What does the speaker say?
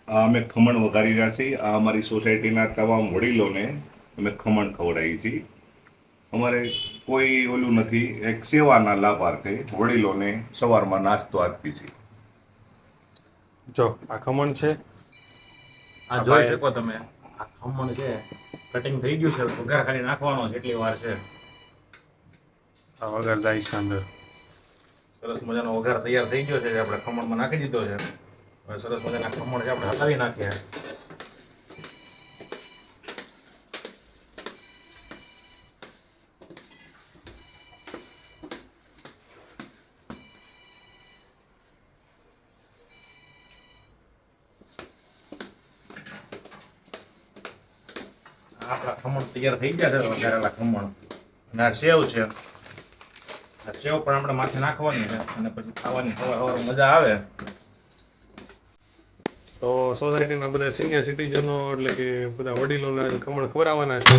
અમે ખમણ વઘારી રહ્યા છીએ. આ અમારી સોસાયટીના તમામ વડીલોને અમે ખમણ ખવડાવીએ છીએ. અમારે કોઈ ઓલું નથી, એક સેવાના લાભાર્થે વડીલોને સવારમાં નાસ્તો આપીએ છીએ. જો આ ખમણ છે. આ જોઈ શકો તમે, આ ખમણ છે કટિંગ થઈ ગયું છે, વઘાર ખાલી નાખવાનો છે, એટલી વાર છે. આ વગર જાય છે અંદર. સરસ મજાનો વઘાર તૈયાર થઈ ગયો છે, આપણે ખમણમાં નાખી દીધો છે. હવે સરસ મજાના ખમણ છે આપણે હલાવી નાખીએ. આપણા ખમણ તૈયાર થઈ ગયા છે, વઘારેલા ખમણ. અને આ સેવ છે, આ સેવ પણ આપણે માથે નાખવાની છે અને પછી ખાવાની સવાર મજા આવે. તો સોસાયટીના બધા સિનિયર સિટીઝનો એટલે કે બધા વડીલોના ખમણ ખવડાવવાના છે.